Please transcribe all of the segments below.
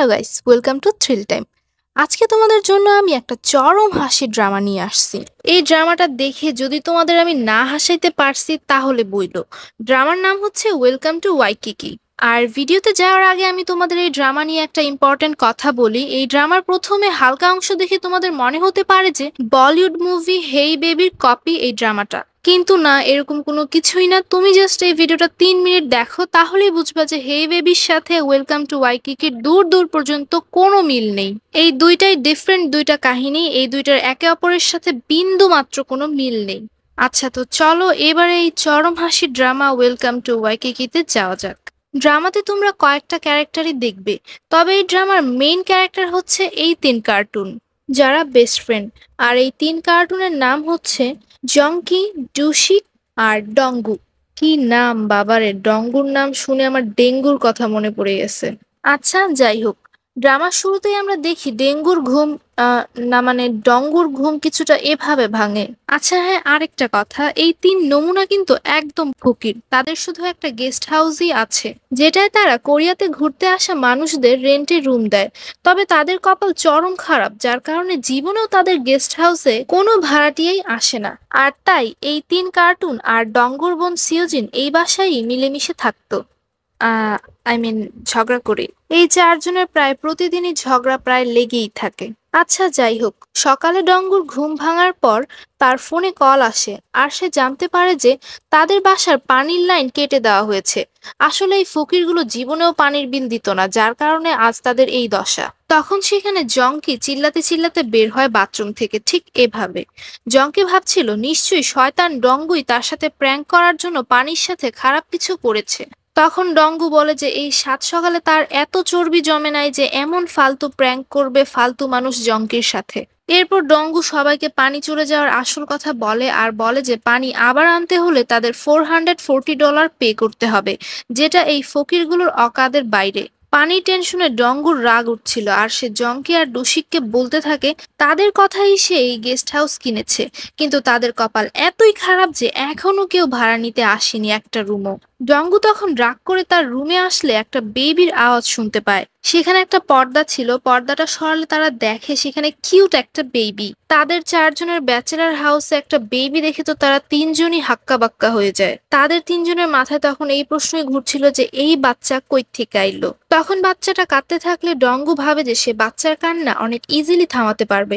Hello guys, welcome to thrill time. আজকে তোমাদের জন্য আমি একটা চরম হাসির ড্রামা নিয়ে আসছি। এই ড্রামাটা দেখে যদি তোমাদের আমি না হাসাইতে পারছি তাহলে বইলো। ড্রামার নাম হচ্ছে ওয়েলকাম টু ওয়াইকিকি। আর ভিডিওতে যাওয়ার আগে আমি তোমাদের এই ড্রামা নিয়ে একটা ইম্পর্টেন্ট কথা বলি। এই ড্রামার প্রথমে হালকা অংশ দেখে তোমাদের মনে হতে পারে যে বলিউড মুভি হেই বেবির কপি এই ড্রামাটা, কিন্তু না, এরকম কোনো কিছুই না। তুমি জাস্ট এই ভিডিওটা 3 মিনিট দেখো, তাহলেই বুঝবা যে হেই বেবির সাথে ওয়েলকাম টু ওয়াইকিকির দূর দূর পর্যন্ত কোনো মিল নেই। এই দুইটাই ডিফারেন্ট দুইটা কাহিনী, এই দুইটার একে অপরের সাথে বিন্দু মাত্র কোনো মিল নেই। আচ্ছা, তো চলো এবারে এই চরম হাসির ড্রামা ওয়েলকাম টু ওয়াইকিকিতে যাওয়া যাক। ড্রামাতে তোমরা কয়েকটা ক্যারেক্টারই দেখবে, তবে এই ড্রামার মেইন ক্যারেক্টার হচ্ছে এই 3 কার্টুন, যারা বেস্ট ফ্রেন্ড। আর এই 3 কার্টুনের নাম হচ্ছে জংকি, ডুশিক আর ডঙ্গু। কি নাম বাবারে! ডঙ্গুর নাম শুনে আমার ডেঙ্গুর কথা মনে পড়ে গেছে। আচ্ছা, যাই হোক, ড্রামার শুরুতেই আমরা দেখি ডেঙ্গুর ঘুম না মানে ডঙ্গুর ঘুম কিছুটা এভাবে ভাঙে। আচ্ছা হ্যাঁ, আরেকটা কথা, এই 3 নমুনা কিন্তু একদম ফকির। তাদের শুধু একটা গেস্ট হাউসই আছে, যেটায় তারা কোরিয়াতে ঘুরতে আসা মানুষদের রেন্টে রুম দেয়। তবে তাদের কপাল চরম খারাপ, যার কারণে জীবনেও তাদের গেস্ট হাউসে কোনো ভাড়াটিয়াই আসে না। আর তাই এই 3 কার্টুন আর ডঙ্গুর বোন সিওজিন এই বাসায়ই মিলেমিশে থাকতো। আই মিন ঝগড়া করে। এই 4 জনের প্রায় প্রতিদিনই ঝগড়া প্রায় লেগেই থাকে। আচ্ছা যাই হোক, সকালে ডঙ্গুর ঘুম ভাঙার পর তার ফোনে কল আসে, আর সে জানতে পারে যে তাদের বাসার পানির লাইন কেটে দেওয়া হয়েছে। আসলে এই ফকিরগুলো জীবনেও পানির বিল দিত না, যার কারণে আজ তাদের এই দশা। তখন সেখানে জংকি চিল্লাতে চিল্লাতে বের হয় বাথরুম থেকে, ঠিক এভাবে। জংকি ভাবছিল নিশ্চয়ই শয়তান ডঙ্গুই তার সাথে প্র্যাঙ্ক করার জন্য পানির সাথে খারাপ কিছু করেছে। তখন ডঙ্গু বলে যে এই 7 সকালে তার এত চর্বি জমে নাই যে এমন ফালতু প্র্যাঙ্ক করবে ফালতু মানুষ জংকির সাথে। এরপর ডঙ্গু সবাইকে পানি চলে যাওয়ার আসল কথা বলে, আর বলে যে পানি আবার আনতে হলে তাদের $440 পে করতে হবে, যেটা এই ফকিরগুলোর অকাদের বাইরে। পানির টেনশনে ডঙ্গুর রাগ উঠছিল, আর সে জংকি আর ডুশিককে বলতে থাকে তাদের কথাই সে এই গেস্ট হাউস কিনেছে, কিন্তু তাদের কপাল এতই খারাপ যে এখনো কেউ ভাড়া নিতে আসেনি একটা রুমও। ডঙ্গু তখন রাগ করে তার রুমে আসলে একটা বেবির আওয়াজ শুনতে পায়। সেখানে একটা পর্দা ছিল, পর্দাটা সরালে তারা দেখে সেখানে কিউট একটা বেবি। তাদের 4 জনের ব্যাচেলার হাউসে একটা বেবি দেখে তো তারা 3 জনই হাক্কা বাক্কা হয়ে যায়। তাদের 3 জনের মাথায় তখন এই প্রশ্নই ঘুরছিল যে এই বাচ্চা কই থেকে আইলো। তখন বাচ্চাটা কাঁদতে থাকলে ডঙ্গু ভাবে যে সে বাচ্চার কান্না অনেক ইজিলি থামাতে পারবে,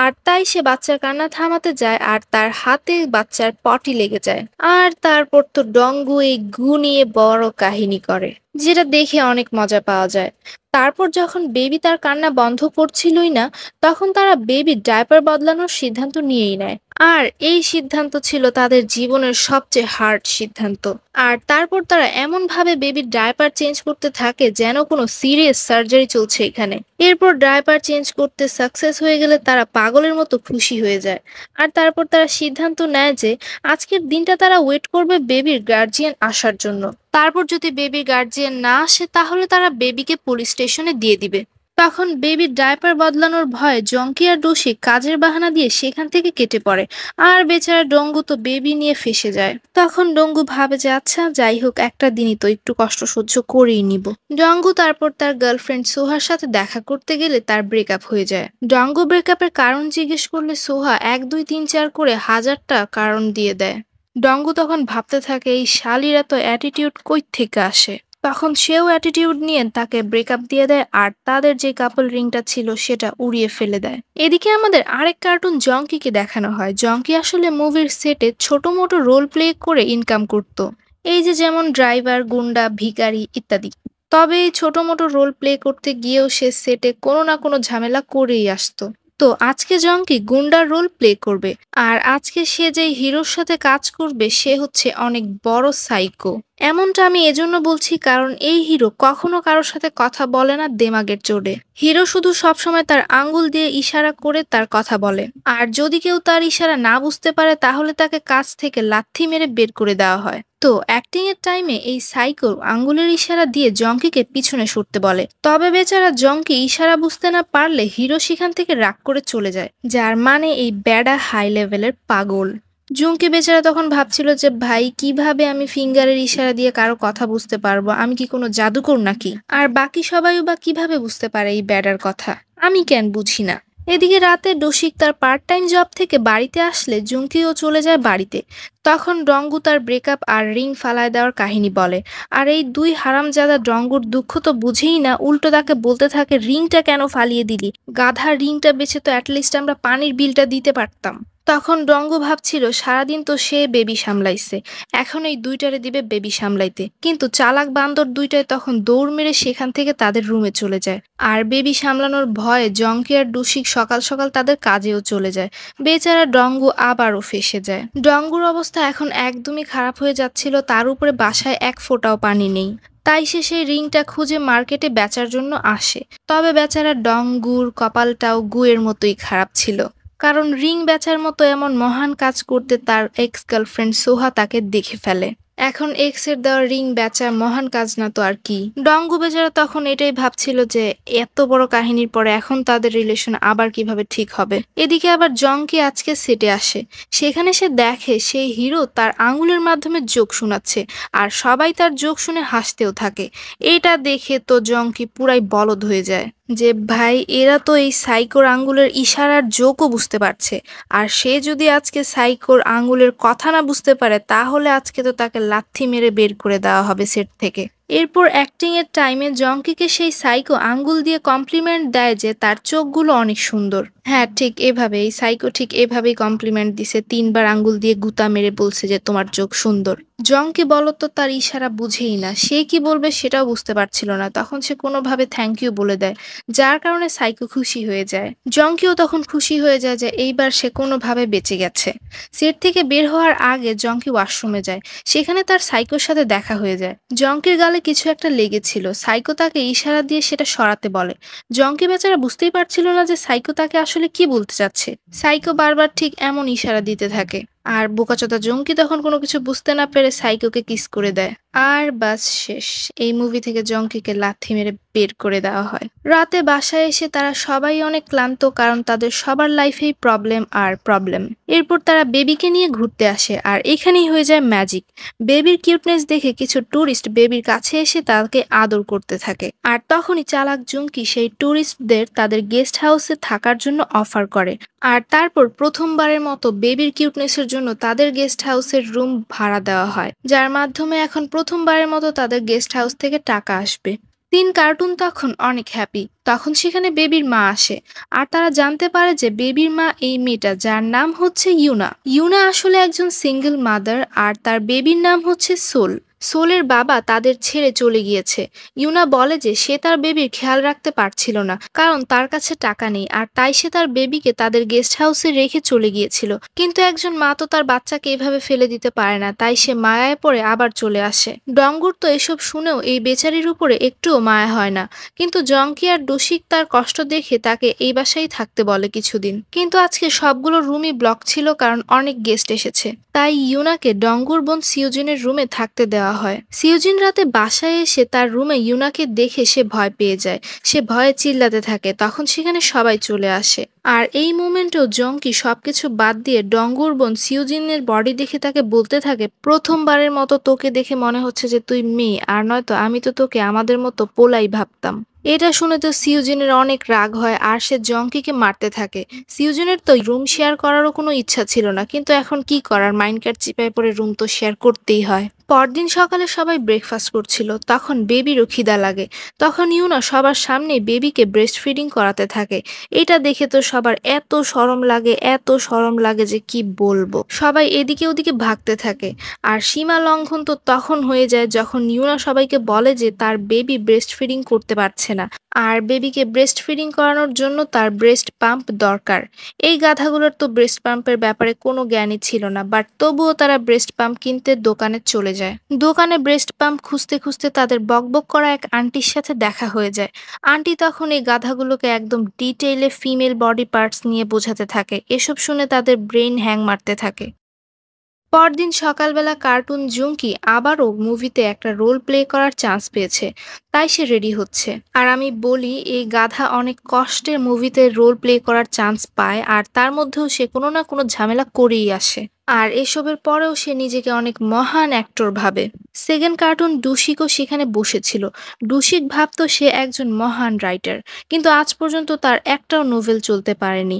আর তাই সে বাচ্চার কান্না থামাতে যায়, আর তার হাতে বাচ্চার পটি লেগে যায়। আর তারপর তো ডঙ্গু এই গু নিয়ে বড় কাহিনী করে, যেটা দেখে অনেক মজা পাওয়া যায়। তারপর যখন বেবি তার কান্না বন্ধ করছিলই না, তখন তারা বেবির ডায়পার বদলানোর সিদ্ধান্ত নিয়েই নেয়। আর এই সিদ্ধান্ত ছিল তাদের জীবনের সবচেয়ে হার্ড সিদ্ধান্ত। আর তারপর তারা এমন ভাবে বেবির ডায়পার চেঞ্জ করতে থাকে যেন কোনো সিরিয়াস সার্জারি চলছে এখানে। এরপর ডায়পার চেঞ্জ করতে সাকসেস হয়ে গেলে তারা পাগলের মতো খুশি হয়ে যায়। আর তারপর তারা সিদ্ধান্ত নেয় যে আজকের দিনটা তারা ওয়েট করবে বেবির গার্জিয়ান আসার জন্য। তারপর যদি বেবির গার্জিয়ান না আসে তাহলে তারা বেবিকে পুলিশ স্টেশনে দিয়ে দিবে। তখন বেবির ডায়পার বদলানোর ভয়ে জংকি আর ডোশি কাজের বাহানা দিয়ে সেখান থেকে কেটে পড়ে, আর বেচারা ডঙ্গু তো বেবি নিয়ে ফেঁসে যায়। তখন ডঙ্গু ভাবে যে আচ্ছা যাই হোক, একটা দিনই তো, একটু কষ্ট সহ্য করেই নিব। ডঙ্গু তারপর তার গার্লফ্রেন্ড সোহার সাথে দেখা করতে গেলে তার ব্রেকআপ হয়ে যায়। ডঙ্গু ব্রেকআপের কারণ জিজ্ঞেস করলে সোহা 1 2 3 4 করে 1000টা কারণ দিয়ে দেয়। ডঙ্গু তখন ভাবতে থাকে এই শালির এত অ্যাটিটিউড কই থেকে আসে। তখন সেও অ্যাটিটিউড নিয়ে তাকে ব্রেকআপ দিয়ে দেয়, আর তাদের যে কাপল রিংটা ছিল সেটা উড়িয়ে ফেলে দেয়। এদিকে আমাদের আরেক কার্টুন জংকিকে দেখানো হয়। জংকি আসলে মুভির সেটে ছোট মোটো রোল প্লে করে ইনকাম করত, এই যে যেমন ড্রাইভার, গুন্ডা, ভিখারি ইত্যাদি। তবে এই ছোট মোটো রোল প্লে করতে গিয়েও সে সেটে কোনো না কোনো ঝামেলা করেই আসতো। তো আজকে জংকি গুন্ডার রোল প্লে করবে, আর আজকে সে যে হিরোর সাথে কাজ করবে সে হচ্ছে অনেক বড় সাইকো। এমনটা আমি এজন্য বলছি কারণ এই হিরো কখনো কারোর সাথে কথা বলে না দেমাগের চোটে। হিরো শুধু সবসময় তার আঙ্গুল দিয়ে ইশারা করে তার কথা বলে, আর যদি কেউ তার ইশারা না বুঝতে পারে তাহলে তাকে কাজ থেকে লাথি মেরে বের করে দেওয়া হয়। তো অ্যাক্টিং এর টাইমে এই সাইকো আঙ্গুলের ইশারা দিয়ে জংকিকে পিছনে সরতে বলে। তবে বেচারা জংকি ইশারা বুঝতে না পারলে হিরো সেখান থেকে রাগ করে চলে যায়, যার মানে এই ব্যাডা হাই লেভেলের পাগল। জুঙ্কি বেচারা তখন ভাবছিল যে ভাই কিভাবে আমি ফিঙ্গারের ইশারা দিয়ে কারো কথা বুঝতে পারবো, আমি কি কোনো জাদুকর নাকি? আর বাকি সবাইও বা কিভাবে বুঝতে পারে এই ব্যাডার কথা, আমি কেন বুঝি না। এদিকে রাতে ডসিক তার পার্ট টাইম জব থেকে বাড়িতে আসলে জুঙ্কিও চলে যায় বাড়িতে। তখন ডঙ্গু তার ব্রেকআপ আর রিং ফালায় দেওয়ার কাহিনী বলে। আর এই দুই হারামজাদা ডঙ্গুর দুঃখ তো বুঝেই না, উল্টো তাকে বলতে থাকে রিংটা কেন ফালিয়ে দিলি, গাধার রিংটা বেচে তো অ্যাটলিস্ট আমরা পানির বিলটা দিতে পারতাম। তখন ডঙ্গু ভাবছিল সারাদিন তো সে বেবি সামলাইছে, এখন এই দুইটারে দিবে বেবি সামলাইতে। কিন্তু চালাক বান্দর দুইটায় তখন দৌড় মেরে সেখান থেকে তাদের রুমে চলে যায়। আর বেবি সামলানোর ভয়ে জঙ্কি আর ডুসিক সকাল সকাল তাদের কাজেও চলে যায়। বেচারা ডঙ্গু আবারও ফেঁসে যায়। ডঙ্গুর অবস্থা এখন একদমই খারাপ হয়ে যাচ্ছিল, তার উপরে বাসায় এক ফোঁটাও পানি নেই। তাই সে সেই রিংটা খুঁজে মার্কেটে বেচার জন্য আসে। তবে বেচারা ডঙ্গুর কপালটাও গুয়ের মতোই খারাপ ছিল, কারণ রিং বেচার মতো এমন মহান কাজ করতে তার এক্স গার্লফ্রেন্ড সোহা তাকে দেখে ফেলে। এখন এক্স এর দেওয়া রিং বেচা মহান কাজ না তো আর কি। ডঙ্গু বেচারা তখন এটাই ভাবছিল যে এত বড় কাহিনীর পরে এখন তাদের রিলেশন আবার কিভাবে ঠিক হবে। এদিকে আবার জঙ্কি আজকে সেটে আসে, সেখানে সে দেখে সেই হিরো তার আঙুলের মাধ্যমে জোক শোনাচ্ছে, আর সবাই তার জোক শুনে হাসতেও থাকে। এটা দেখে তো জঙ্কি পুরাই বলদ হয়ে যায় যে ভাই এরা তো এই সাইকোর আঙ্গুলের ইশারার জোকও বুঝতে পারছে, আর সে যদি আজকে সাইকোর আঙ্গুলের কথা না বুঝতে পারে তাহলে আজকে তো তাকে লাথি মেরে বের করে দেওয়া হবে সেট থেকে। এরপর অ্যাক্টিং এর টাইমে জঙ্কিকে সেই সাইকো আঙ্গুল দিয়ে কমপ্লিমেন্ট দেয় যে তার চোখগুলো অনেক সুন্দর। হ্যাঁ ঠিক এভাবে এই সাইকো ঠিক এভাবেই কমপ্লিমেন্ট দিছে, 3বার আঙ্গুল দিয়ে গুতা মেরে বলছে যে তোমার চোখ সুন্দর। জঙ্কি বলতো তার ইশারা বুঝেই না, সে কি বলবে সেটাও বুঝতে পারছিল না, তখন সে কোনোভাবে থ্যাংক ইউ বলে দেয়, যার কারণে সাইকো খুশি হয়ে যায়। জঙ্কিও তখন খুশি হয়ে যায় যে এইবার সে কোনোভাবে বেঁচে গেছে। সেট থেকে বের হওয়ার আগে জঙ্কি ওয়াশরুমে যায়, সেখানে তার সাইকোর সাথে দেখা হয়ে যায়। জঙ্কির গালে কিছু একটা লেগেছিল, সাইকো তাকে ইশারা দিয়ে সেটা সরাতে বলে। জঙ্কি বেচারা বুঝতেই পারছিল না যে সাইকো তাকে আসলে কি বলতে চাচ্ছে। সাইকো বারবার ঠিক এমন ইশারা দিতে থাকে, আর বোকাচোদা জঙ্কি তখন কোনো কিছু বুঝতে না পেরে সাইকোকে কিস করে দেয়। আর বাস শেষ, এই মুভি থেকে জঙ্কিকে লাথি মেরে বের করে দেওয়া হয়। রাতে বাসায় এসে তারা সবাই অনেক ক্লান্ত, কারণ তাদের সবার লাইফেই প্রবলেম আর প্রবলেম। এরপর তারা বেবিকে নিয়ে ঘুরতে আসে, আর এখানেই হয়ে যায় ম্যাজিক। বেবির কিউটনেস দেখে কিছু ট্যুরিস্ট বেবির কাছে এসে তাকে আদর করতে থাকে, আর তখনই চালাক জঙ্কি সেই ট্যুরিস্টদের তাদের গেস্ট হাউসে থাকার জন্য অফার করে। আর তারপর প্রথমবারের মতো বেবির কিউটনেসের জন্য তাদের গেস্ট হাউসের রুম ভাড়া দেওয়া হয়, যার মাধ্যমে এখন প্রথমবারের মতো তাদের গেস্ট হাউস থেকে টাকা আসবে। কার্টুন তখন অনেক হ্যাপি। তখন সেখানে বেবির মা আসে, আর তারা জানতে পারে যে বেবির মা এই মেয়েটা, যার নাম হচ্ছে ইউনা। ইউনা আসলে একজন সিঙ্গেল মাদার, আর তার বেবির নাম হচ্ছে সোল। সোলের বাবা তাদের ছেড়ে চলে গিয়েছে। ইউনা বলে যে সে তার বেবির খেয়াল রাখতে পারছিল না, কারণ তার কাছে টাকা নেই, আর তাই সে তার বেবিকে তাদের গেস্ট হাউসে রেখে চলে গিয়েছিল। কিন্তু একজন মা তো তার বাচ্চাকে এভাবে ফেলে দিতে পারে না, তাই সে মায়ায় পড়ে আবার চলে আসে। ডঙ্গুর তো এসব শুনেও এই বেচারির উপরে একটুও মায়া হয় না, কিন্তু জঙ্কি আর ডসিক তার কষ্ট দেখে তাকে এই বাসায় থাকতে বলে কিছুদিন। কিন্তু আজকে সবগুলো রুমই ব্লক ছিল, কারণ অনেক গেস্ট এসেছে। তাই ইউনাকে ডঙ্গুর বোন সিউজিনের রুমে থাকতে দেওয়া হয়। সিউজিন রাতে বাসায় এসে তার রুমে ইউনাকে দেখে সে ভয় পেয়ে যায়, সে ভয়ে চিল্লাতে থাকে। তখন সেখানে সবাই চলে আসে, আর এই মোমেন্টেও জঙ্কি সবকিছু বাদ দিয়ে ডঙ্গুর বোন সিউজিনের বডি দেখে তাকে বলতে থাকে, প্রথমবারের মতো তোকে দেখে মনে হচ্ছে যে তুই মেয়ে, আর নয়তো আমি তো তোকে আমাদের মতো পোলাই ভাবতাম। এটা শুনে তো সিউজিনের অনেক রাগ হয়, আর সে জঙ্কিকে মারতে থাকে। সিউজিনের তো রুম শেয়ার করারও কোনো ইচ্ছা ছিল না, কিন্তু এখন কি করার, মাইন্ডকার্ট চিপায় পড়ে রুম তো শেয়ার করতেই হয়। পরদিন সকালে সবাই ব্রেকফাস্ট করছিল, তখন বেবিরও খিদা লাগে। তখন ইউনা সবার সামনে বেবিকে ব্রেস্ট ফিডিং করাতে থাকে। এটা দেখে তো সবার এত শরম লাগে, এত শরম লাগে যে কি বলবো। সবাই এদিকে ওদিকে ভাগতে থাকে, আর সীমা লঙ্ঘন তো তখন হয়ে যায় যখন ইউনা সবাইকে বলে যে তার বেবি ব্রেস্ট ফিডিং করতে পারছে না, আর বেবিকে ব্রেস্ট ফিডিং করানোর জন্য তার ব্রেস্ট পাম্প দরকার। এই গাধাগুলোর তো ব্রেস্ট পাম্পের ব্যাপারে কোনো জ্ঞানই ছিল না, বাট তবুও তারা ব্রেস্ট পাম্প কিনতে দোকানে চলে যায়। দোকানে ব্রেস্ট পাম্প খুঁজতে খুঁজতে তাদের বকবক করা এক আন্টির সাথে দেখা হয়ে যায়। আন্টি তখন এই গাধাগুলোকে একদম ডিটেইলে ফিমেল বডি পার্টস নিয়ে বোঝাতে থাকে। এসব শুনে তাদের ব্রেইন হ্যাং মারতে থাকে। পরদিন সকালবেলা কার্টুন জুঙ্কি আবারও মুভিতে একটা রোল প্লে করার চান্স পেয়েছে, তাই সে রেডি হচ্ছে। আর আমি বলি, এই গাধা অনেক কষ্টের মুভিতে রোল প্লে করার চান্স পায়, আর তার মধ্যেও সে কোনো না কোনো ঝামেলা করেই আসে। আর এসবের পরেও সে নিজেকে অনেক মহান অ্যাক্টর ভাবে। সেকেন্ড কার্টুন ডুশিকও সেখানে বসেছিল। ডুশিক ভাবতো সে একজন মহান রাইটার, কিন্তু আজ পর্যন্ত তার একটাও নোভেল চলতে পারেনি।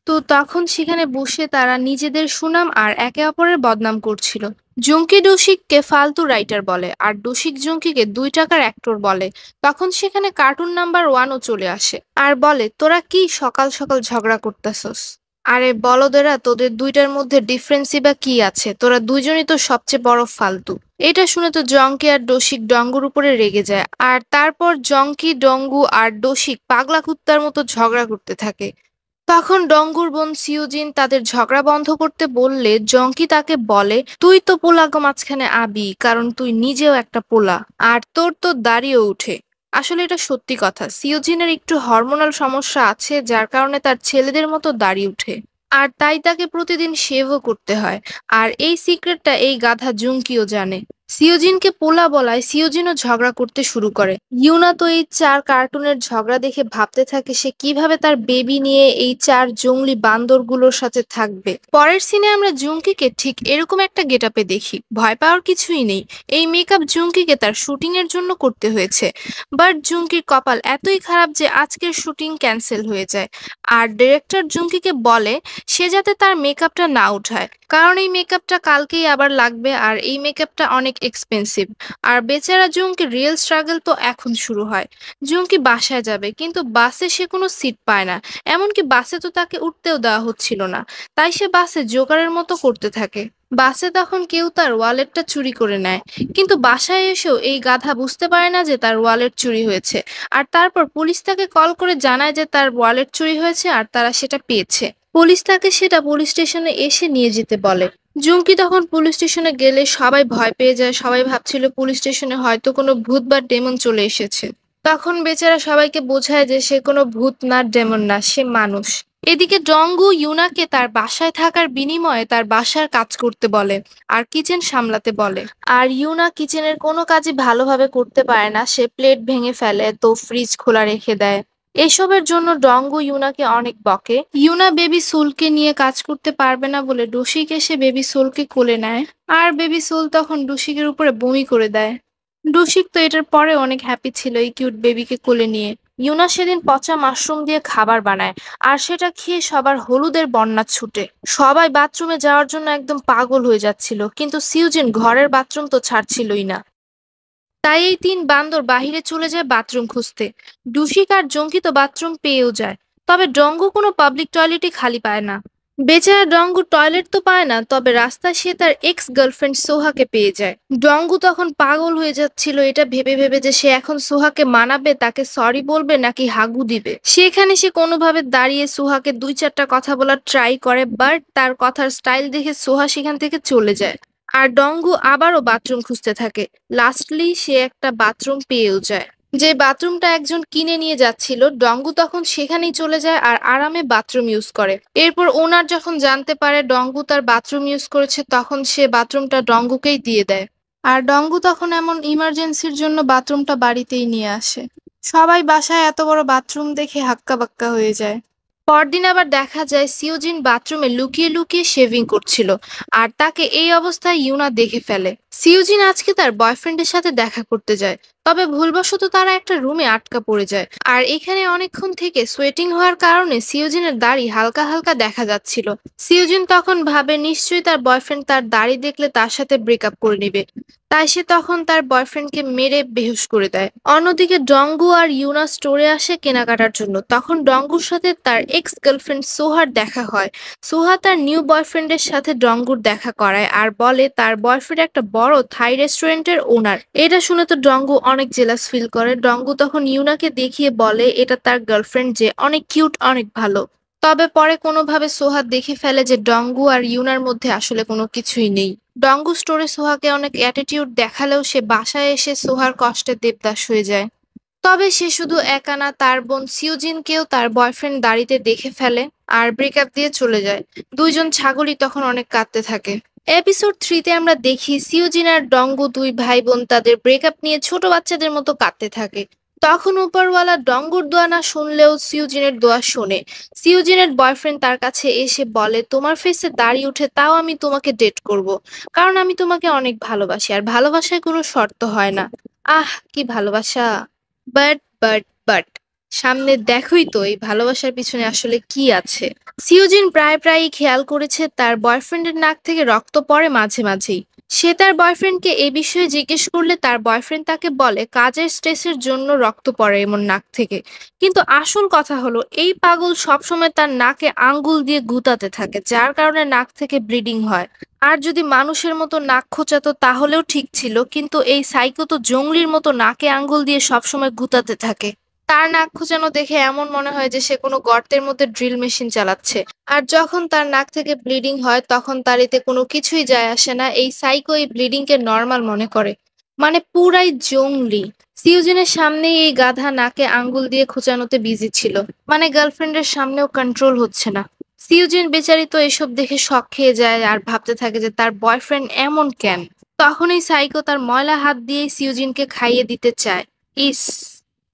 তো তখন সেখানে বসে তারা নিজেদের সুনাম আর একে অপরের বদনাম করছিল। জঙ্কি ডুশিককে ফালতু রাইটার বলে আর ডুশিক জঙ্কিকে 2 টাকার অ্যাক্টর বলে। তখন সেখানে কার্টুন নাম্বার 1ও চলে আসে আর বলে, তোরা কি সকাল সকাল ঝগড়া করতেছস? আরে বলদেরা, তোদের দুইটার মধ্যে ডিফারেন্সই বা কি আছে? তোরা দুইজনই তো সবচেয়ে বড় ফালতু। এটা শুনে তো জঙ্কি আর ডসিক ডঙ্গুর উপরে রেগে যায়, আর তারপর জঙ্কি, ডঙ্গু আর ডসিক পাগলা কুত্তার মতো ঝগড়া করতে থাকে। তখন ডঙ্গুর বোন সিউজিন তাদের ঝগড়া বন্ধ করতে বললে জঙ্কি তাকে বলে, তুই তো পোলাগো মাঝখানে আবি, কারণ তুই নিজেও একটা পোলা, আর তোর তো দাড়িও উঠে। আসলে এটা সত্যি কথা, সিওজিনের একটু হরমোনাল সমস্যা আছে, যার কারণে তার ছেলেদের মতো দাড়ি উঠে, আর তাই তাকে প্রতিদিন শেভও করতে হয়। আর এই সিক্রেটটা এই গাধা জুঙ্কিও জানে। সিওজিনকে পোলা বলায় সিওজিনও ঝগড়া করতে শুরু করে। ইউনা তো এই 4 কার্টুনের ঝগড়া দেখে ভাবতে থাকে সে কিভাবে তার বেবি নিয়ে এই 4 জংলি বান্দরগুলোর সাথে থাকবে। পরের সিনে আমরা জুঙ্কিকে ঠিক এরকম একটা গেটআপে দেখি। ভয় পাওয়ার কিছুই নেই, এই মেকআপ জুঙ্কিকে তার শুটিং এর জন্য করতে হয়েছে। বাট জুঙ্কির কপাল এতই খারাপ যে আজকের শুটিং ক্যান্সেল হয়ে যায়। আর ডিরেক্টর জুঙ্কিকে বলে সে যাতে তার মেকআপটা না উঠায়, কারণ এই মেকআপটা কালকেই আবার লাগবে আর এই মেকআপটা অনেক এক্সপেন্সিভ। আর বেচারা জুঙ্কির রিয়েল স্ট্রাগল তো এখন শুরু হয়। জুঙ্কি বাসায় যাবে, কিন্তু বাসে সে কোনো সিট পায় না। এমনকি বাসে তো তাকে উঠতেও দেওয়া হচ্ছিল না। তাই সে বাসে জোকারের মতো করতে থাকে। বাসে তখন কেউ তার ওয়ালেটটা চুরি করে নেয়, কিন্তু বাসায় এসেও এই গাধা বুঝতে পারে না যে তার ওয়ালেট চুরি হয়েছে। আর তারপর পুলিশ তাকে কল করে জানায় যে তার ওয়ালেট চুরি হয়েছে আর তারা সেটা পেয়েছে। পুলিশ তাকে সেটা পুলিশ স্টেশনে এসে নিয়ে যেতে বলে। জুঙ্কি তখন পুলিশ স্টেশনে গেলে সবাই ভয় পেয়ে যায়, সবাই ভাবছিল পুলিশ স্টেশনে হয়তো কোনো ভূত বা ডেমন চলে এসেছে। তখন বেচারা সবাইকে বোঝায় যে সে কোনো ভূত না, ডেমন না, সে মানুষ। এদিকে ডঙ্গু ইউনাকে তার বাসায় থাকার বিনিময়ে তার বাসার কাজ করতে বলে আর কিচেন সামলাতে বলে। আর ইউনা কিচেনের কোনো কাজই ভালোভাবে করতে পারে না, সে প্লেট ভেঙে ফেলে তো ফ্রিজ খোলা রেখে দেয়। এসবের জন্য ডঙ্গু ইউনাকে অনেক বকে। ইউনা বেবি সোলকে নিয়ে কাজ করতে পারবে না বলে ডুশিক এসে বেবি সোলকে কোলে নেয়, আর বেবি সোল তখন ডুশিকের উপরে বমি করে দেয়। ডুশিক তো এটার পরে অনেক হ্যাপি ছিল এই কিউট বেবিকে কোলে নিয়ে। ইউনা সেদিন পচা মাশরুম দিয়ে খাবার বানায়, আর সেটা খেয়ে সবার হলুদের বন্যা ছুটে। সবাই বাথরুমে যাওয়ার জন্য একদম পাগল হয়ে যাচ্ছিল, কিন্তু সিউজিন ঘরের বাথরুম তো ছাড়ছিলই না। তাই এই 3 বান্দর বাহিরে চলে যায় বাথরুম খুঁজতে। ডুশিক আর জঙ্কি তো বাথরুম পেয়েও যায়, তবে ডঙ্গু কোনো পাবলিক টয়লেটই খালি পায় না। বেচারা ডঙ্গু টয়লেট তো পায় না, তবে রাস্তায় সে তার এক্স গার্লফ্রেন্ড সোহাকে পেয়ে যায়। ডঙ্গু তখন পাগল হয়ে যাচ্ছিল এটা ভেবে ভেবে যে সে এখন সোহাকে মানাবে, তাকে সরি বলবে নাকি হাগু দিবে। সেখানে সে কোনোভাবে দাঁড়িয়ে সোহাকে 2-4টা কথা বলার ট্রাই করে, বাট তার কথার স্টাইল দেখে সোহা সেখান থেকে চলে যায়। আর ডঙ্গু আবারও বাথরুম খুঁজতে থাকে। লাস্টলি সে একটা বাথরুম পেয়েও যায়, যে বাথরুমটা একজন কিনে নিয়ে যাচ্ছিল। ডঙ্গু তখন সেখানেই চলে যায় আর আরামে বাথরুম ইউজ করে। এরপর ওনার যখন জানতে পারে ডঙ্গু তার বাথরুম ইউজ করেছে, তখন সে বাথরুমটা ডঙ্গুকেই দিয়ে দেয়। আর ডঙ্গু তখন এমন ইমার্জেন্সির জন্য বাথরুমটা বাড়িতেই নিয়ে আসে। সবাই বাসায় এত বড় বাথরুম দেখে হাক্কা বাক্কা হয়ে যায়। পরদিন আবার দেখা যায় সিওজিন বাথরুমে লুকিয়ে লুকিয়ে শেভিং করছিল, আর তাকে এই অবস্থায় ইউনা দেখে ফেলে। সিওজিন আজকে তার বয়ফ্রেন্ডের সাথে দেখা করতে যায়, তবে ভুলবশত তারা একটা রুমে আটকা পড়ে যায়। আর এখানে অনেকক্ষণ থেকে সোয়েটিং হওয়ার কারণে সিওজিনের দাড়ি হালকা হালকা দেখা যাচ্ছিল। সিওজিন তখন ভাবে নিশ্চয়ই তার বয়ফ্রেন্ড তার দাড়ি দেখলে তার সাথে ব্রেকআপ করে নিবে, তাই সে তখন তার বয়ফ্রেন্ডকে মেরে বেহুশ করে দেয়। অন্যদিকে ডঙ্গু আর ইউনা স্টোরে আসে কেনাকাটার জন্য। তখন ডঙ্গুর সাথে তার এক্স গার্লফ্রেন্ড সোহার দেখা হয়। সোহা তার নিউ বয়ফ্রেন্ডের সাথে ডঙ্গুর দেখা করায় আর বলে তার বয়ফ্রেন্ড একটা বড় থাই রেস্টুরেন্টের ওনার। এটা শুনে তো ডঙ্গু অনেক জেলাস ফিল করে। ডঙ্গু তখন ইউনাকে দেখিয়ে বলে এটা তার গার্লফ্রেন্ড, যে অনেক কিউট, অনেক ভালো। তবে পরে কোনোভাবে সোহা দেখে ফেলে যে ডঙ্গু আর ইউনার মধ্যে আসলে কোনো কিছুই নেই। ডঙ্গু স্টোরে সোহাকে অনেক অ্যাটিটিউড দেখালেও সে বাসায় এসে সোহার কষ্টে দেবদাস হয়ে যায়। তবে সে শুধু একা না, তার বোন সিউজিনকেও তার বয়ফ্রেন্ড দাড়িতে দেখে ফেলে আর ব্রেকআপ দিয়ে চলে যায়। দুইজন ছাগলই তখন অনেক কাঁদতে থাকে। এপিসোড 3-তে আমরা দেখি সিউজিন আর ডঙ্গু 2 ভাই বোন তাদের ব্রেকআপ নিয়ে ছোট বাচ্চাদের মতো কাঁদতে থাকে। তখন উপরওয়ালা ডঙ্গুর দোয়া না শুনলেও সিউজিনের দোয়া শোনে। সিউজিনের বয়ফ্রেন্ড তার কাছে এসে বলে, তোমার ফেসে দাড়ি উঠে তাও আমি তোমাকে ডেট করব, কারণ আমি তোমাকে অনেক ভালোবাসি, আর ভালোবাসায় কোনো শর্ত হয় না। আহ, কি ভালোবাসা! বাট সামনে দেখোই তো এই ভালোবাসার পিছনে আসলে কি আছে। সিউজিন প্রায়ই খেয়াল করেছে তার বয়ফ্রেন্ডের নাক থেকে রক্ত পড়ে মাঝে মাঝেই। সে তার বয়ফ্রেন্ডকে এ বিষয়ে জিজ্ঞেস করলে তার বয়ফ্রেন্ড তাকে বলে কাজের স্ট্রেসের জন্য রক্ত পড়ে এমন নাক থেকে। কিন্তু আসল কথা হলো এই পাগল সবসময় তার নাকে আঙ্গুল দিয়ে গুতাতে থাকে, যার কারণে নাক থেকে ব্লিডিং হয়। আর যদি মানুষের মতো নাক খোঁচাতো তাহলেও ঠিক ছিল, কিন্তু এই সাইকো তো জংলির মতো নাকে আঙ্গুল দিয়ে সবসময় গুতাতে থাকে। তার নাক খোঁচানো দেখে এমন মনে হয় যে সে কোনো গর্তের মধ্যে ড্রিল মেশিন চালাচ্ছে। আর যখন তার নাক থেকে ব্লিডিং হয় তখন তার এতে কোনো কিছুই যায় আসে না। এই সাইকো এই ব্লিডিং কে নর্মাল মনে করে, মানে পুরাই জংলি। সিউজিনের সামনেই এই গাধা নাকে আঙ্গুল দিয়ে খোঁচানোতে বিজি ছিল, মানে গার্লফ্রেন্ডের সামনেও কন্ট্রোল হচ্ছে না। সিউজিন বেচারি তো এসব দেখে শক খেয়ে যায় আর ভাবতে থাকে যে তার বয়ফ্রেন্ড এমন কেন। তখনই সাইকো তার ময়লা হাত দিয়ে সিউজিনকে খাইয়ে দিতে চায়। ইস,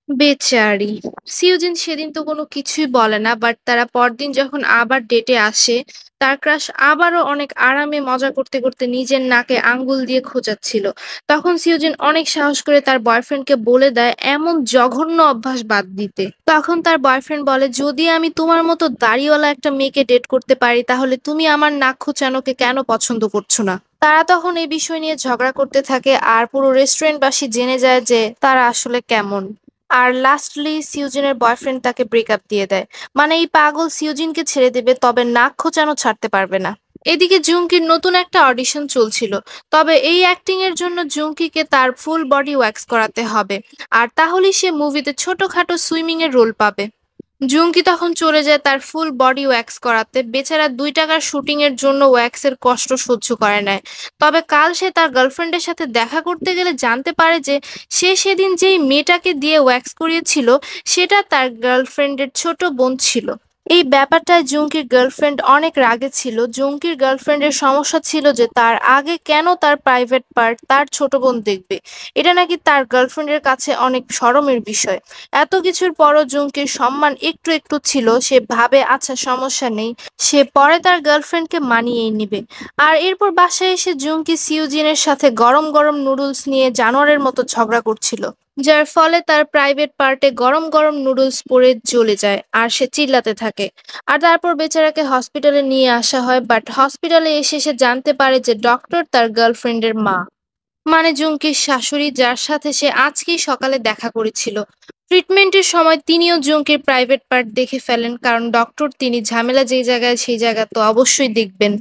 বেচারি। সিউজিন সেদিন তো কোনো কিছুই বলে না, বাট তারা পরদিন যখন আবার ডেটে আসে, তার ক্রাশ আবারও অনেক আরামে মজা করতে করতে নিজের নাকে আঙ্গুল দিয়ে খোঁচাচ্ছিল। তখন সিউজিন অনেক সাহস করে তার বয়ফ্রেন্ডকে বলে দেয় এমন জঘন্য অভ্যাস বাদ দিতে। তখন তার বয়ফ্রেন্ড বলে, যদি আমি তোমার মতো দাড়িওয়ালা একটা মেয়েকে ডেট করতে পারি তাহলে তুমি আমার নাক খোঁচানোকে কেন পছন্দ করছো না। তারা তখন এই বিষয় নিয়ে ঝগড়া করতে থাকে আর পুরো রেস্টুরেন্টবাসী জেনে যায় যে তারা আসলে কেমন। আর লাস্টলি সিউজিনের বয়ফ্রেন্ড তাকে ব্রেকআপ দিয়ে দেয়, মানে এই পাগল সিউজিনকে ছেড়ে দেবে তবে নাক খোঁচানো ছাড়তে পারবে না। এদিকে জুঙ্কির নতুন একটা অডিশন চলছিল, তবে এই অ্যাক্টিং এর জন্য জুঙ্কিকে তার ফুল বডি ওয়্যাক্স করাতে হবে, আর তাহলেই সে মুভিতে ছোটখাটো সুইমিং এর রোল পাবে। জুঙ্কি তখন চলে যায় তার ফুল বডি ওয়্যাক্স করাতে। বেচারা 2 টাকার শুটিং এর জন্য ওয়্যাক্সের কষ্ট সহ্য করে নেয়। তবে কাল সে তার গার্লফ্রেন্ডের সাথে দেখা করতে গেলে জানতে পারে যে সে সেদিন যেই মেয়েটাকে দিয়ে ওয়্যাক্স করিয়েছিল সেটা তার গার্লফ্রেন্ডের ছোট বোন ছিল। এই ব্যাপারটায় জুঙ্কির গার্লফ্রেন্ড অনেক রাগে ছিল। জুঙ্কির গার্লফ্রেন্ডের সমস্যা ছিল যে তার আগে কেন তার প্রাইভেট পার্ট তার ছোট বোন দেখবে। এটা নাকি তার গার্লফ্রেন্ডের কাছে অনেক শরমের বিষয়। এত কিছুর পরও জুঙ্কির সম্মান একটু একটু ছিল। সে ভাবে আচ্ছা সমস্যা নেই, সে পরে তার গার্লফ্রেন্ডকে মানিয়েই নিবে। আর এরপর বাসায় এসে জুঙ্কি সিউজিনের সাথে গরম গরম নুডলস নিয়ে জানোয়ারের মতো ঝগড়া করছিল, যার ফলে তার প্রাইভেট পার্টে গরম গরম নুডলস পড়ে জ্বলে যায় আর সে চিল্লাতে থাকে। আর তারপর বেচারাকে হসপিটালে নিয়ে আসা হয়, বাট হসপিটালে এসে সে জানতে পারে যে ডক্টর তার গার্লফ্রেন্ডের মা, মানে জুঙ্কির শাশুড়ি, যার সাথে সে আজকেই সকালে দেখা করেছিল। ট্রিটমেন্টের সময় তিনিও জুঙ্কির প্রাইভেট পার্ট দেখে ফেলেন, কারণ ডক্টর তিনি ঝামেলা যেই জায়গায় সেই জায়গা তো অবশ্যই দেখবেন।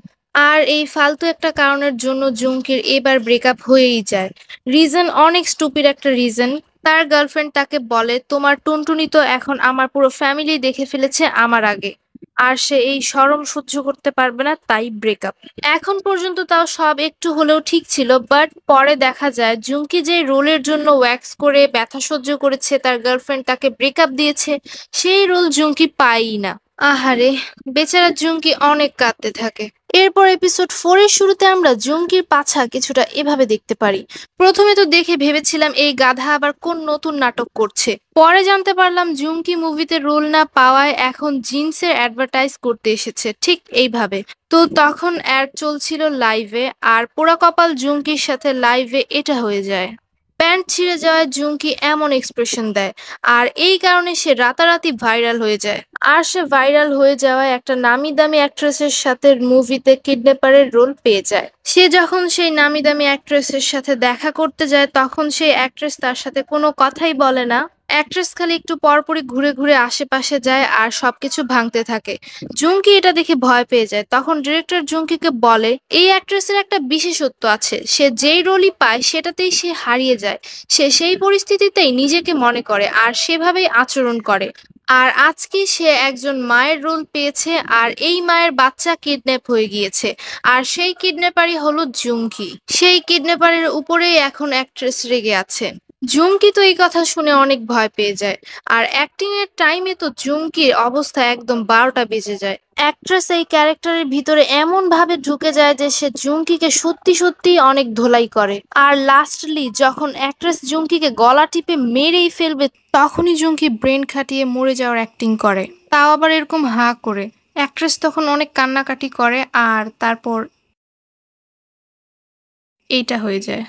আর এই ফালতু একটা কারণের জন্য জুঙ্কির এবার ব্রেকআপ হয়েই যায়। রিজন অনেক স্টুপিড একটা রিজন। তার গার্লফ্রেন্ড তাকে বলে, তোমার টুনটুনি তো এখন আমার পুরো ফ্যামিলি দেখে ফেলেছে আমার আগে, আর সে এই শরম সহ্য করতে পারবে না, তাই ব্রেকআপ। এখন পর্যন্ত তাও সব একটু হলেও ঠিক ছিল, বাট পরে দেখা যায় জুঙ্কি যে রোলের জন্য ওয়্যাক্স করে ব্যথা সহ্য করেছে তার গার্লফ্রেন্ড তাকে ব্রেকআপ দিয়েছে, সেই রোল জুঙ্কি পায়ই না। আহারে, বেচারা জুঙ্কি অনেক কাঁদতে থাকে। এরপর এপিসোড 4 এর শুরুতে আমরা জুঙ্কির পাছা কিছুটা এভাবে দেখতে পারি। প্রথমে তো দেখে ভেবেছিলাম এই গাধা আবার কোন নতুন নাটক করছে, পরে জানতে পারলাম জুঙ্কি মুভিতে রোল না পাওয়ায় এখন জিন্সের অ্যাডভার্টাইজ করতে এসেছে, ঠিক এইভাবে। তো তখন অ্যাড চলছিল লাইভে, আর পোড়া কপাল জুঙ্কির সাথে লাইভে এটা হয়ে যায়। প্যান্ট ছিঁড়ে যাওয়ায় জুঙ্কি এমন এক্সপ্রেশন দেয়, আর এই কারণে সে রাতারাতি ভাইরাল হয়ে যায়। আর সে ভাইরাল হয়ে যাওয়ায় একটা নামি দামি অ্যাক্ট্রেসের সাথে মুভিতে কিডন্যাপারের রোল পেয়ে যায়। সে যখন সেই নামি দামি অ্যাক্ট্রেসের সাথে দেখা করতে যায় তখন সেই অ্যাক্ট্রেস তার সাথে কোনো কথাই বলে না। অ্যাক্ট্রেস খালি একটু পরপরই ঘুরে ঘুরে আশেপাশে যায় আর সবকিছু ভাঙতে থাকে। জুঙ্কি এটা দেখে ভয় পেয়ে যায়। তখন ডিরেক্টর জুঙ্কিকে বলে, এই অ্যাক্ট্রেসের একটা বিশেষত্ব আছে, সে যেই রোলই পায় সেটাতেই সে হারিয়ে যায়। সে সেই পরিস্থিতিতেই নিজেকে মনে করে আর সেভাবেই আচরণ করে। আর আজকে সে একজন মায়ের রোল পেয়েছে, আর এই মায়ের বাচ্চা কিডন্যাপ হয়ে গিয়েছে, আর সেই কিডন্যাপারই হলো জুঙ্কি। সেই কিডন্যাপারের উপরেই এখন অ্যাক্ট্রেস রেগে আছে। জুমকি তো এই কথা শুনে অনেক ভয় পেয়ে যায়। আর অ্যাক্টিং এর টাইমে তো জুমকির অবস্থা একদম ১২টা বেজে যায়। অ্যাক্ট্রেস এই ক্যারেক্টারের ভিতরে এমন ভাবে ঢুকে যায় যে সে জুমকিকে সত্যি সত্যি অনেক ধোলাই করে। আর লাস্টলি যখন অ্যাক্ট্রেস জুমকিকে গলা টিপে মেরেই ফেলবে, তখনই জুমকি ব্রেন খাটিয়ে মরে যাওয়ার অ্যাক্টিং করে, তাও আবার এরকম হাঁ করে। অ্যাক্ট্রেস তখন অনেক কান্নাকাটি করে আর তারপর এইটা হয়ে যায়।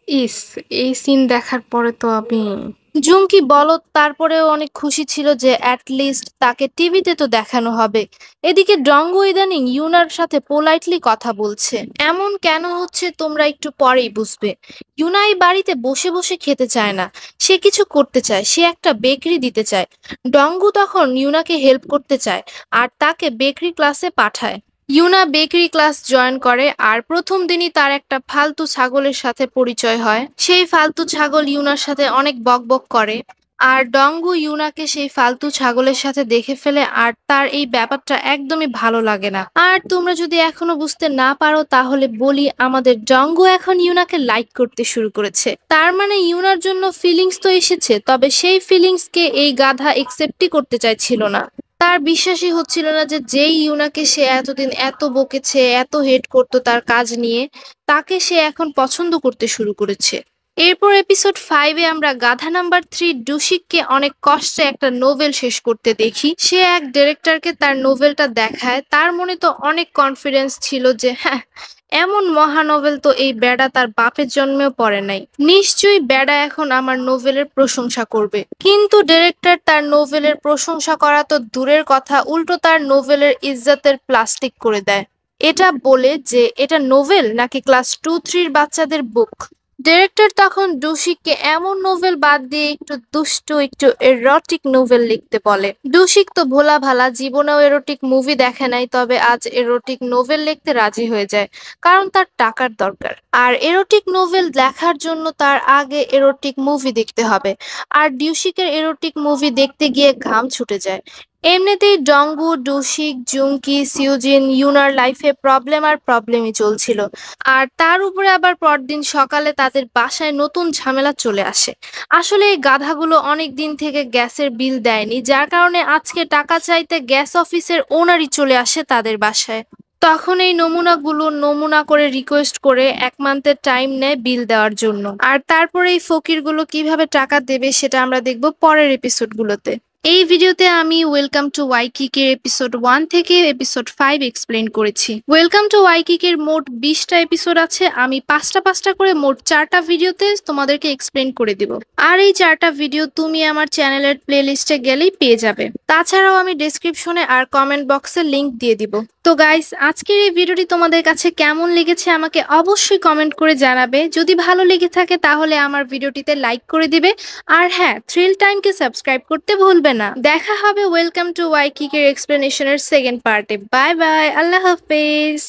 ইস! এই সিন দেখার পরে তো আমি জুমকি বলদ তারপরেও অনেক খুশি ছিল যে অ্যাট লিস্ট তাকে টিভিতে তো দেখানো হবে। এদিকে ডঙ্গু ইদানিং ইউনার সাথে পোলাইটলি কথা বলছে। এমন কেন হচ্ছে তোমরা একটু পরেই বুঝবে। ইউনা এই বাড়িতে বসে বসে খেতে চায় না। সে কিছু করতে চায়। সে একটা বেকারি দিতে চায়। ডঙ্গু তখন ইউনাকে হেল্প করতে চায় আর তাকে বেকারি ক্লাসে পাঠায়। ইউনা বেকারি ক্লাস জয়েন করে আর প্রথম দিনই তার একটা ফালতু ছাগলের সাথে পরিচয় হয়। সেই ফালতু ছাগল ইউনার সাথে অনেক বকবক করে আর ডঙ্গু ইউনাকে সেই ফালতু ছাগলের সাথে দেখে ফেলে আর তার এই ব্যাপারটা একদমই ভালো লাগে না। আর তোমরা যদি এখনো বুঝতে না পারো তাহলে বলি, আমাদের ডঙ্গু এখন ইউনাকে লাইক করতে শুরু করেছে। তার মানে ইউনার জন্য ফিলিংস তো এসেছে, তবে সেই ফিলিংসকে এই গাধা একসেপ্টই করতে চাইছিল না। তার বিশ্বাসই হচ্ছিল না যে যেই ইউনাকে সে এতদিন এত বকেছে, এত হেট করতো তার কাজ নিয়ে, তাকে সে এখন পছন্দ করতে শুরু করেছে। এরপর এপিসোড 5-এ আমরা গাধা নাম্বার 3 ডুশিককে অনেক কষ্টে একটা নোভেল শেষ করতে দেখি। সে এক ডিরেক্টরকে তার নোভেলটা দেখায়। তার মনে তো অনেক কনফিডেন্স ছিল যে হ্যাঁ, এমন মহানভেল তো এই বেডা তার বাপের জন্মেও পড়ে নাই। নিশ্চয়ই বেডা এখন আমার নোভেলের প্রশংসা করবে। কিন্তু ডিরেক্টর তার নোভেলের প্রশংসা করা তো দূরের কথা, উল্টো তার নোভেলের ইজ্জতের প্লাস্টিক করে দেয়। এটা বলে যে এটা নোভেল নাকি ক্লাস 2-3 বাচ্চাদের বুক। ডিরেক্টর তখন ডুশিককে এমন নোভেল বাদ দিয়ে একটু দুষ্ট, একটু এরোটিক নোভেল লিখতে বলে। ডুশিক তো ভোলা ভালা, জীবনেও এরোটিক মুভি দেখে নাই, তবে আজ এরোটিক নোভেল লিখতে রাজি হয়ে যায়, কারণ তার টাকার দরকার। আর এরোটিক নোভেল লেখার জন্য তার আগে এরোটিক মুভি দেখতে হবে। আর ডিউশিকের এরোটিক মুভি দেখতে গিয়ে ঘাম ছুটে যায়। এমনিতেই ডঙ্গু, ডুশিক, জুংকি, সিউজিন, ইউনার লাইফে প্রবলেম আর প্রবলেমই চলছিল। আর তার উপরে আবার পরদিন সকালে তাদের বাসায় নতুন ঝামেলা চলে আসে। আসলে এই গাধাগুলো অনেক দিন থেকে গ্যাসের বিল দেয়নি, যার কারণে আজকে টাকা চাইতে গ্যাস অফিসের ওনারই চলে আসে তাদের বাসায়। তখন এই নমুনাগুলো নমুনা করে রিকোয়েস্ট করে 1 মান্থের টাইম নেয় বিল দেওয়ার জন্য। আর তারপরে এই ফকিরগুলো কিভাবে টাকা দেবে সেটা আমরা দেখব পরের এপিসোডগুলোতে। এই ভিডিওতে আমি ওয়েলকাম টু ওয়াইকিকের এপিসোড 1 থেকে এপিসোড 5 এক্সপ্লেন করেছি। ওয়েলকাম টু ওয়াইকিকের মোট 20টা এপিসোড আছে। আমি 5টা করে মোট 4টা ভিডিওতে তোমাদেরকে এক্সপ্লেন করে দিব। আর এই 4টা ভিডিও তুমি আমার চ্যানেলের প্লেলিস্টে গেলেই পেয়ে যাবে। তাছাড়াও আমি ডেসক্রিপশনে আর কমেন্ট বক্সে লিংক দিয়ে দিব। তো গাইস, আজকের এই ভিডিওটি তোমাদের কাছে কেমন লেগেছে আমাকে অবশ্যই কমেন্ট করে জানাবে। যদি ভালো লেগে থাকে তাহলে আমার ভিডিওটিতে লাইক করে দিবে। আর হ্যাঁ, থ্রিল টাইমকে সাবস্ক্রাইব করতে ভুলবে না। দেখা হবে ওয়েলকাম টু ওয়াইকিকের এক্সপ্লেনেশনের সেকেন্ড পার্টে। বাই বাই, আল্লাহ হাফেজ।